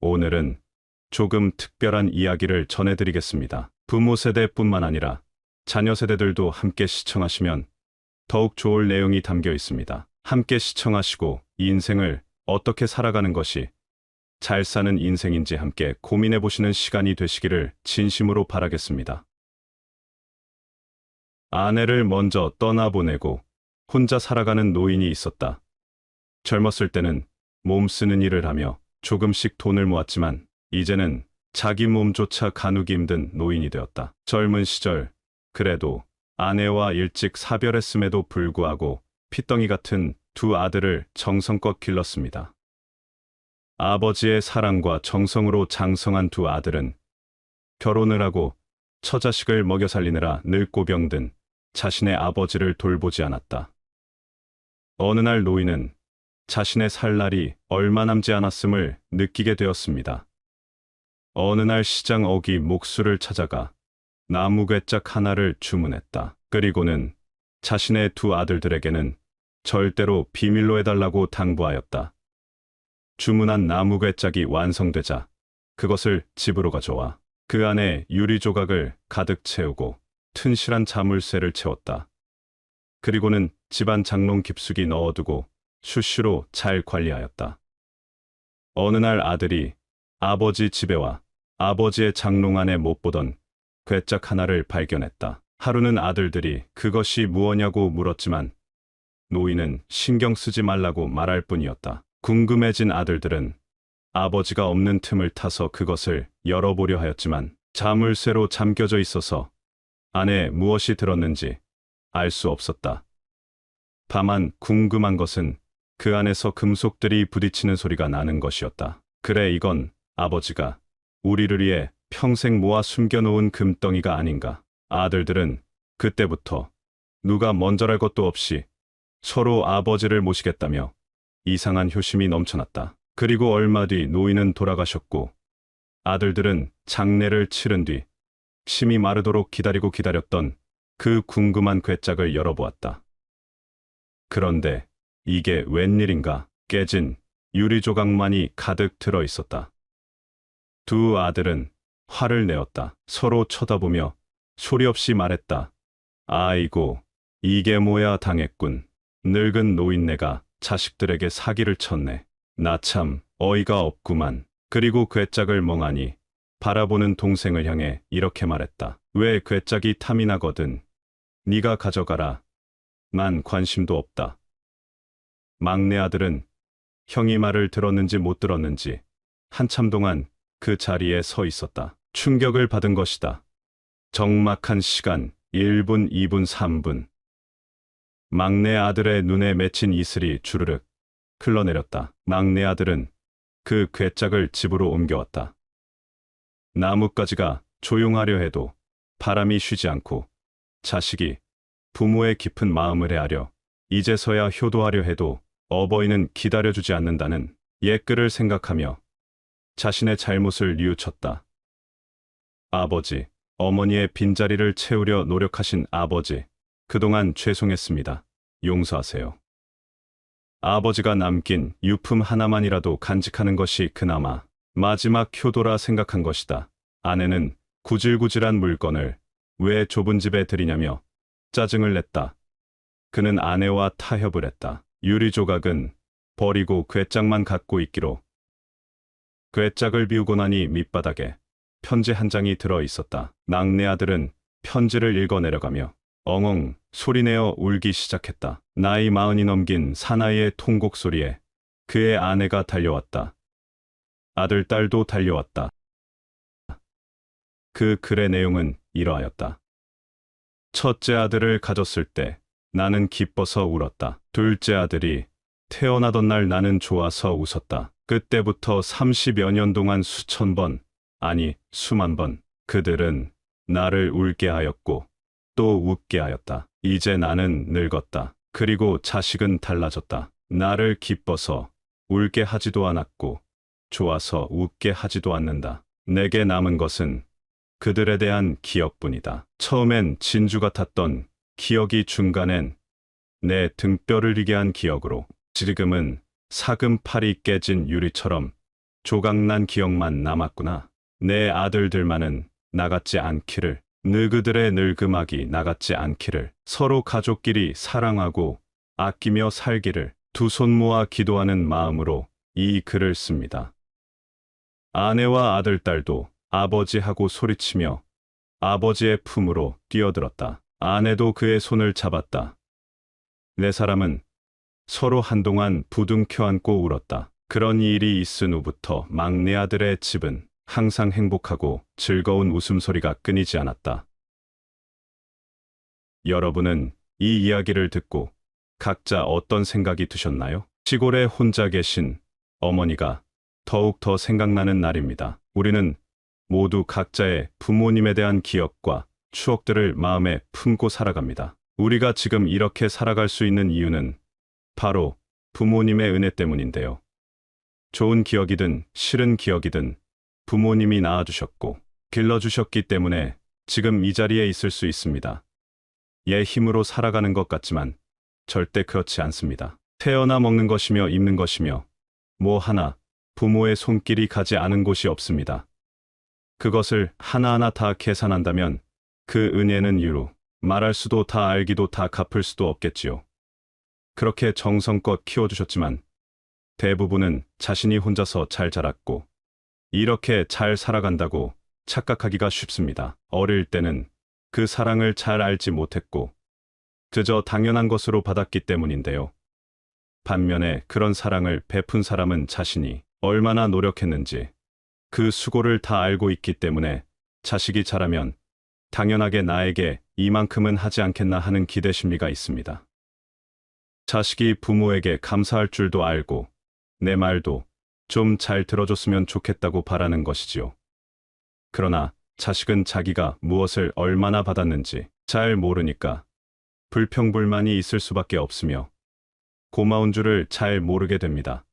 오늘은 조금 특별한 이야기를 전해드리겠습니다. 부모 세대뿐만 아니라 자녀 세대들도 함께 시청하시면 더욱 좋을 내용이 담겨 있습니다. 함께 시청하시고 인생을 어떻게 살아가는 것이 잘 사는 인생인지 함께 고민해 보시는 시간이 되시기를 진심으로 바라겠습니다. 아내를 먼저 떠나보내고 혼자 살아가는 노인이 있었다. 젊었을 때는 몸 쓰는 일을 하며 조금씩 돈을 모았지만 이제는 자기 몸조차 가누기 힘든 노인이 되었다. 젊은 시절 그래도 아내와 일찍 사별했음에도 불구하고 핏덩이 같은 두 아들을 정성껏 길렀습니다. 아버지의 사랑과 정성으로 장성한 두 아들은 결혼을 하고 처자식을 먹여 살리느라 늙고 병든 자신의 아버지를 돌보지 않았다. 어느 날 노인은 자신의 살 날이 얼마 남지 않았음을 느끼게 되었습니다. 어느 날 시장 어기 목수를 찾아가 나무괴짝 하나를 주문했다. 그리고는 자신의 두 아들들에게는 절대로 비밀로 해달라고 당부하였다. 주문한 나무괴짝이 완성되자 그것을 집으로 가져와 그 안에 유리조각을 가득 채우고 튼실한 자물쇠를 채웠다. 그리고는 집안 장롱 깊숙이 넣어두고 슈슈로 잘 관리하였다. 어느 날 아들이 아버지 집에 와 아버지의 장롱 안에 못 보던 괴짝 하나를 발견했다. 하루는 아들들이 그것이 무엇냐고 물었지만 노인은 신경 쓰지 말라고 말할 뿐이었다. 궁금해진 아들들은 아버지가 없는 틈을 타서 그것을 열어보려 하였지만 자물쇠로 잠겨져 있어서 안에 무엇이 들었는지 알 수 없었다. 다만 궁금한 것은 그 안에서 금속들이 부딪히는 소리가 나는 것이었다. 그래, 이건 아버지가 우리를 위해 평생 모아 숨겨놓은 금덩이가 아닌가. 아들들은 그때부터 누가 먼저랄 것도 없이 서로 아버지를 모시겠다며 이상한 효심이 넘쳐났다. 그리고 얼마 뒤 노인은 돌아가셨고 아들들은 장례를 치른 뒤 침이 마르도록 기다렸던 그 궁금한 괴짝을 열어보았다. 그런데 이게 웬일인가? 깨진 유리조각만이 가득 들어 있었다. 두 아들은 화를 내었다. 서로 쳐다보며 소리 없이 말했다. 아이고, 이게 뭐야, 당했군. 늙은 노인네가 자식들에게 사기를 쳤네. 나 참 어이가 없구만. 그리고 괴짝을 멍하니 바라보는 동생을 향해 이렇게 말했다. 왜 괴짝이 탐이 나거든. 네가 가져가라. 난 관심도 없다. 막내 아들은 형이 말을 들었는지 못 들었는지 한참 동안 그 자리에 서 있었다. 충격을 받은 것이다. 적막한 시간 1분, 2분, 3분. 막내 아들의 눈에 맺힌 이슬이 주르륵 흘러내렸다. 막내 아들은 그 괴짝을 집으로 옮겨왔다. 나뭇가지가 조용하려 해도 바람이 쉬지 않고 자식이 부모의 깊은 마음을 헤아려 이제서야 효도하려 해도 어버이는 기다려주지 않는다는 옛글을 생각하며 자신의 잘못을 뉘우쳤다. 아버지, 어머니의 빈자리를 채우려 노력하신 아버지, 그동안 죄송했습니다. 용서하세요. 아버지가 남긴 유품 하나만이라도 간직하는 것이 그나마 마지막 효도라 생각한 것이다. 아내는 구질구질한 물건을 왜 좁은 집에 들이냐며 짜증을 냈다. 그는 아내와 타협을 했다. 유리조각은 버리고 괴짝만 갖고 있기로. 괴짝을 비우고 나니 밑바닥에 편지 한 장이 들어 있었다. 막내 아들은 편지를 읽어 내려가며 엉엉 소리내어 울기 시작했다. 나이 40이 넘긴 사나이의 통곡 소리에 그의 아내가 달려왔다. 아들, 딸도 달려왔다. 그 글의 내용은 이러하였다. 첫째 아들을 가졌을 때 나는 기뻐서 울었다. 둘째 아들이 태어나던 날 나는 좋아서 웃었다. 그때부터 30여 년 동안 수천 번, 아니 수만 번 그들은 나를 울게 하였고 또 웃게 하였다. 이제 나는 늙었다. 그리고 자식은 달라졌다. 나를 기뻐서 울게 하지도 않았고 좋아서 웃게 하지도 않는다. 내게 남은 것은 그들에 대한 기억뿐이다. 처음엔 진주 같았던 기억이 중간엔 내 등뼈를 리게 한 기억으로, 지금은 사금팔이 깨진 유리처럼 조각난 기억만 남았구나. 내 아들들만은 나같지 않기를, 너그들의 늙음악이 나같지 않기를, 서로 가족끼리 사랑하고 아끼며 살기를 두 손 모아 기도하는 마음으로 이 글을 씁니다. 아내와 아들, 딸도 아버지하고 소리치며 아버지의 품으로 뛰어들었다. 아내도 그의 손을 잡았다. 네 사람은 서로 한동안 부둥켜 안고 울었다. 그런 일이 있은 후부터 막내 아들의 집은 항상 행복하고 즐거운 웃음소리가 끊이지 않았다. 여러분은 이 이야기를 듣고 각자 어떤 생각이 드셨나요? 시골에 혼자 계신 어머니가 더욱 더 생각나는 날입니다. 우리는 모두 각자의 부모님에 대한 기억과 추억들을 마음에 품고 살아갑니다. 우리가 지금 이렇게 살아갈 수 있는 이유는 바로 부모님의 은혜 때문인데요. 좋은 기억이든 싫은 기억이든 부모님이 낳아주셨고 길러주셨기 때문에 지금 이 자리에 있을 수 있습니다. 얘 힘으로 살아가는 것 같지만 절대 그렇지 않습니다. 태어나 먹는 것이며 입는 것이며 뭐 하나 부모의 손길이 가지 않은 곳이 없습니다. 그것을 하나하나 다 계산한다면 그 은혜는 이루 말할 수도 다 알기도 다 갚을 수도 없겠지요. 그렇게 정성껏 키워주셨지만 대부분은 자신이 혼자서 잘 자랐고 이렇게 잘 살아간다고 착각하기가 쉽습니다. 어릴 때는 그 사랑을 잘 알지 못했고 그저 당연한 것으로 받았기 때문인데요. 반면에 그런 사랑을 베푼 사람은 자신이 얼마나 노력했는지 그 수고를 다 알고 있기 때문에 자식이 자라면 당연하게 나에게 이만큼은 하지 않겠나 하는 기대 심리가 있습니다. 자식이 부모에게 감사할 줄도 알고 내 말도 좀 잘 들어줬으면 좋겠다고 바라는 것이지요. 그러나 자식은 자기가 무엇을 얼마나 받았는지 잘 모르니까 불평불만이 있을 수밖에 없으며 고마운 줄을 잘 모르게 됩니다.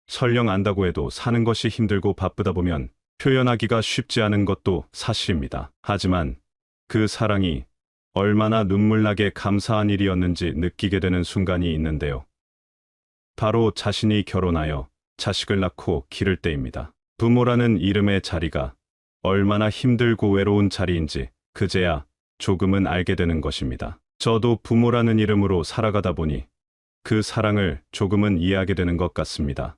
설령 안다고 해도 사는 것이 힘들고 바쁘다 보면 표현하기가 쉽지 않은 것도 사실입니다. 하지만 그 사랑이 얼마나 눈물나게 감사한 일이었는지 느끼게 되는 순간이 있는데요. 바로 자신이 결혼하여 자식을 낳고 기를 때입니다. 부모라는 이름의 자리가 얼마나 힘들고 외로운 자리인지 그제야 조금은 알게 되는 것입니다. 저도 부모라는 이름으로 살아가다 보니 그 사랑을 조금은 이해하게 되는 것 같습니다.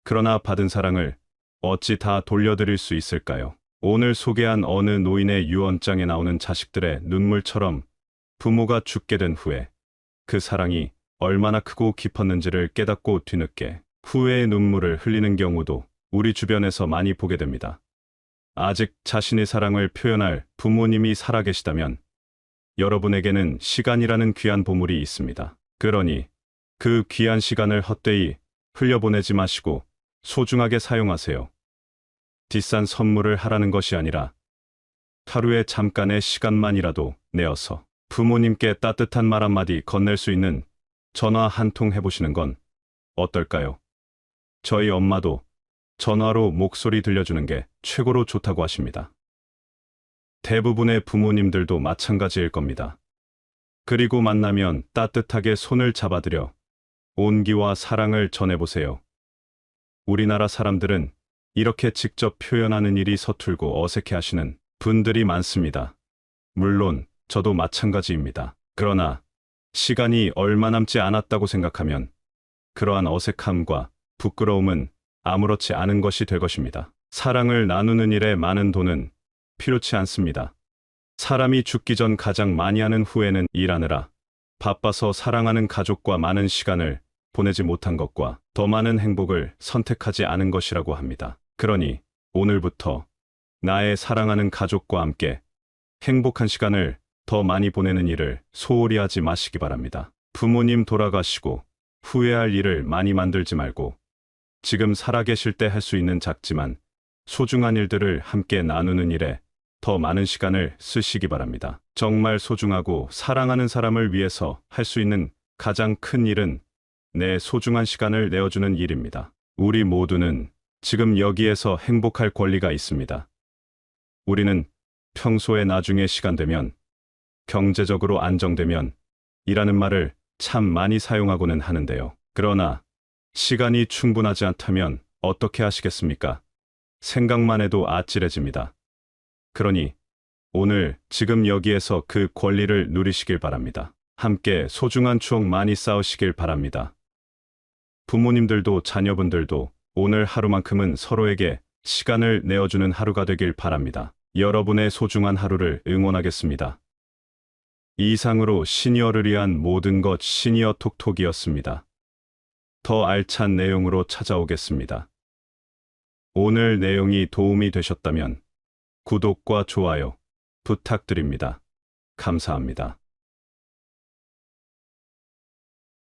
그러나 받은 사랑을 어찌 다 돌려드릴 수 있을까요? 오늘 소개한 어느 노인의 유언장에 나오는 자식들의 눈물처럼 부모가 죽게 된 후에 그 사랑이 얼마나 크고 깊었는지를 깨닫고 뒤늦게 후회의 눈물을 흘리는 경우도 우리 주변에서 많이 보게 됩니다. 아직 자신의 사랑을 표현할 부모님이 살아계시다면 여러분에게는 시간이라는 귀한 보물이 있습니다. 그러니 그 귀한 시간을 헛되이 흘려보내지 마시고 소중하게 사용하세요. 비싼 선물을 하라는 것이 아니라 하루에 잠깐의 시간만이라도 내어서 부모님께 따뜻한 말 한마디 건넬 수 있는 전화 한 통 해보시는 건 어떨까요? 저희 엄마도 전화로 목소리 들려주는 게 최고로 좋다고 하십니다. 대부분의 부모님들도 마찬가지일 겁니다. 그리고 만나면 따뜻하게 손을 잡아드려 온기와 사랑을 전해보세요. 우리나라 사람들은 이렇게 직접 표현하는 일이 서툴고 어색해하시는 분들이 많습니다. 물론 저도 마찬가지입니다. 그러나 시간이 얼마 남지 않았다고 생각하면 그러한 어색함과 부끄러움은 아무렇지 않은 것이 될 것입니다. 사랑을 나누는 일에 많은 돈은 필요치 않습니다. 사람이 죽기 전 가장 많이 하는 후회는 일하느라 바빠서 사랑하는 가족과 많은 시간을 보내지 못한 것과 더 많은 행복을 선택하지 않은 것이라고 합니다. 그러니 오늘부터 나의 사랑하는 가족과 함께 행복한 시간을 더 많이 보내는 일을 소홀히 하지 마시기 바랍니다. 부모님 돌아가시고 후회할 일을 많이 만들지 말고 지금 살아계실 때 할 수 있는 작지만 소중한 일들을 함께 나누는 일에 더 많은 시간을 쓰시기 바랍니다. 정말 소중하고 사랑하는 사람을 위해서 할 수 있는 가장 큰 일은 내 소중한 시간을 내어주는 일입니다. 우리 모두는 지금 여기에서 행복할 권리가 있습니다. 우리는 평소에 나중에 시간 되면, 경제적으로 안정되면 이라는 말을 참 많이 사용하고는 하는데요. 그러나 시간이 충분하지 않다면 어떻게 하시겠습니까? 생각만 해도 아찔해집니다. 그러니 오늘 지금 여기에서 그 권리를 누리시길 바랍니다. 함께 소중한 추억 많이 쌓으시길 바랍니다. 부모님들도 자녀분들도 오늘 하루만큼은 서로에게 시간을 내어주는 하루가 되길 바랍니다. 여러분의 소중한 하루를 응원하겠습니다. 이상으로 시니어를 위한 모든 것 시니어 톡톡이었습니다. 더 알찬 내용으로 찾아오겠습니다. 오늘 내용이 도움이 되셨다면 구독과 좋아요 부탁드립니다. 감사합니다.